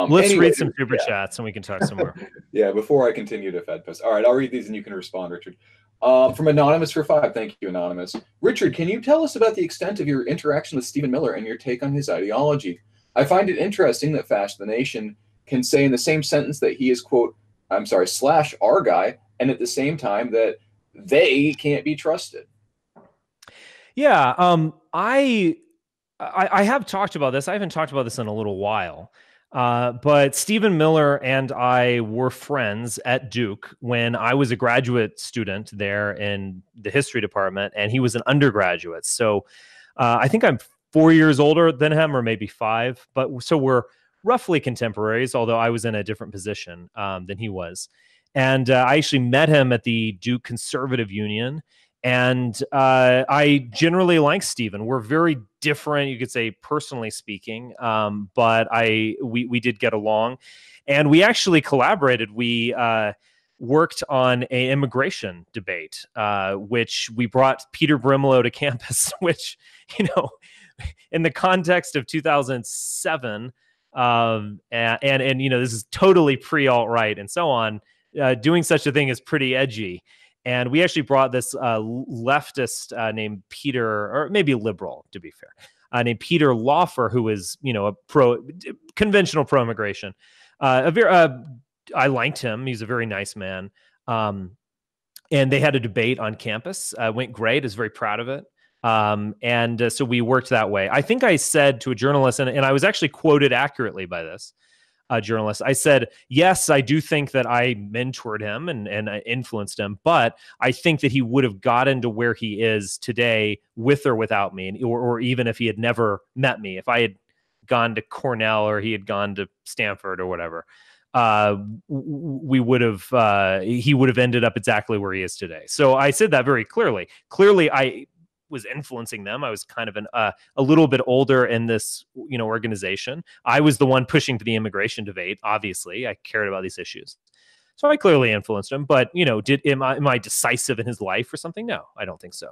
Let's Anyway, read some super yeah. chats and we can talk some more. Yeah, before I continue to Fed post. All right, I'll read these and you can respond, Richard. From Anonymous for 5. Thank you, Anonymous. Richard, can you tell us about the extent of your interaction with Stephen Miller and your take on his ideology? I find it interesting that Fash the Nation can say in the same sentence that he is, quote, I'm sorry, slash our guy, and at the same time that they can't be trusted. Yeah, I have talked about this. I haven't talked about this in a little while. But Stephen Miller and I were friends at Duke when I was a graduate student there in the history department, and he was an undergraduate. So I think I'm 4 years older than him, or maybe 5. But so we're roughly contemporaries, although I was in a different position than he was. And I actually met him at the Duke Conservative Union. And I generally like Stephen. We're very different, you could say, personally speaking, but we did get along, and we actually collaborated. We worked on an immigration debate, which we brought Peter Brimelow to campus. Which, you know, in the context of 2007, and you know, this is totally pre-alt-right and so on. Doing such a thing is pretty edgy. And we actually brought this leftist named Peter, or maybe liberal, to be fair, named Peter Laufer, who was, you know, a conventional pro-immigration. I liked him. He's a very nice man. And they had a debate on campus. Went great. I was very proud of it. So we worked that way. I think I said to a journalist, and I was actually quoted accurately by this journalist. I said, yes, I do think that I mentored him and I influenced him, but I think that he would have gotten to where he is today with or without me, or even if he had never met me. If I had gone to Cornell or he had gone to Stanford or whatever, we would have he would have ended up exactly where he is today. So I said that very clearly. Clearly, I was influencing them. I was kind of a little bit older in this, you know, organization. I was the one pushing for the immigration debate. Obviously, I cared about these issues, so I clearly influenced him. But you know, am I decisive in his life or something? No, I don't think so.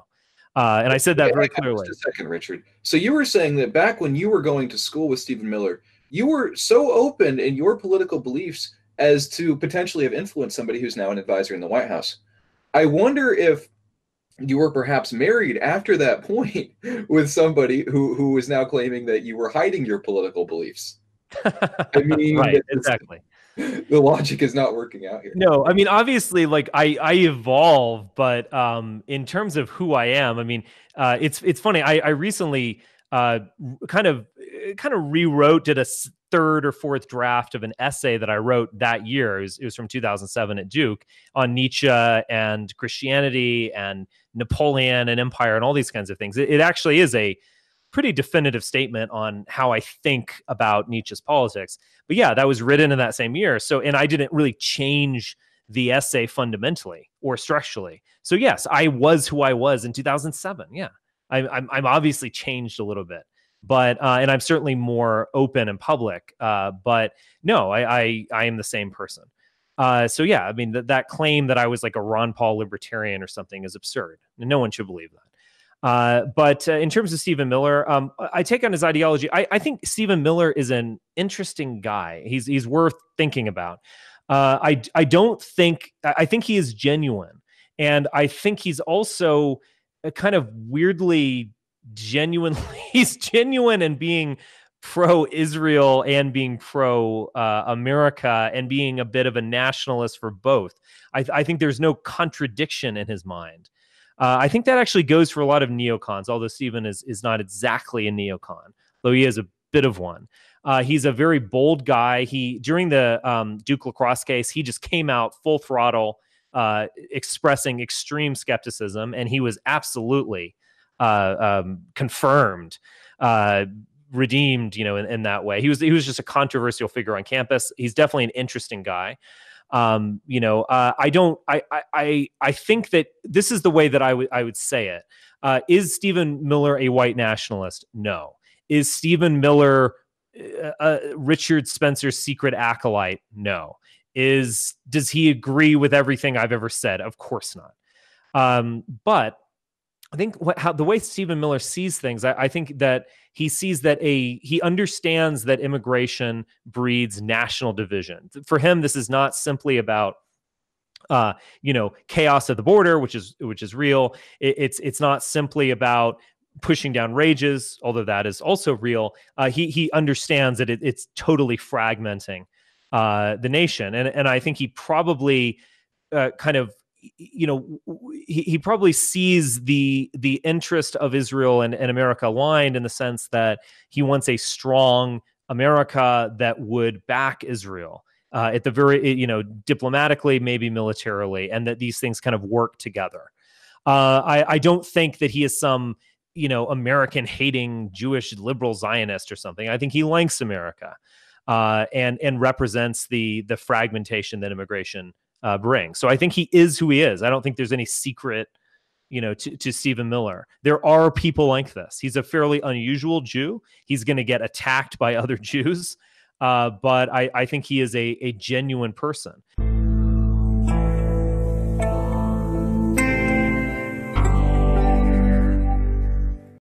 And I said that very clearly. Just a second, Richard. So you were saying that back when you were going to school with Stephen Miller, you were so open in your political beliefs as to potentially have influenced somebody who's now an advisor in the White House. I wonder if you were perhaps married after that point with somebody who is now claiming that you were hiding your political beliefs. I mean, right, exactly. The logic is not working out here. No, I mean, obviously, like I evolve, but in terms of who I am, I mean, it's funny. I recently kind of rewrote, did a third or fourth draft of an essay that I wrote that year. It was from 2007 at Duke on Nietzsche and Christianity and Napoleon and empire and all these kinds of things. It actually is a pretty definitive statement on how I think about Nietzsche's politics. But yeah, that was written in that same year. So, and I didn't really change the essay fundamentally or structurally. So yes, I was who I was in 2007. Yeah, I'm obviously changed a little bit, but and I'm certainly more open and public. But no, I am the same person. So yeah, I mean that claim that I was like a Ron Paul libertarian or something is absurd. No one should believe that. But in terms of Stephen Miller, I take on his ideology. I think Stephen Miller is an interesting guy. He's worth thinking about. I think he is genuine, and I think he's also a kind of weirdly genuine. He's genuine in being pro-Israel and being pro-America and being a bit of a nationalist for both. I think there's no contradiction in his mind. I think that actually goes for a lot of neocons, although Stephen is not exactly a neocon, though he is a bit of one. He's a very bold guy. During the Duke lacrosse case, he just came out full throttle, expressing extreme skepticism, and he was absolutely confirmed, redeemed, you know, in that way. He was just a controversial figure on campus. He's definitely an interesting guy. I think that this is the way that I would say it. Is Stephen Miller a white nationalist? No. Is Stephen Miller Richard Spencer's secret acolyte? No. Does he agree with everything I've ever said? Of course not. But I think how the way Stephen Miller sees things, I think that he sees that he understands that immigration breeds national division. For him, this is not simply about chaos at the border, which is real. It's not simply about pushing down wages, although that is also real. He understands that it's totally fragmenting the nation, and I think he probably kind of he probably sees the interest of Israel and America aligned in the sense that he wants a strong America that would back Israel at the very, diplomatically, maybe militarily, and that these things kind of work together. I don't think that he is some, American hating Jewish liberal Zionist or something. I think he likes America and represents the fragmentation that immigration brings. So I think he is who he is. I don't think there's any secret, to Stephen Miller. There are people like this. He's a fairly unusual Jew. He's going to get attacked by other Jews. But I think he is a genuine person.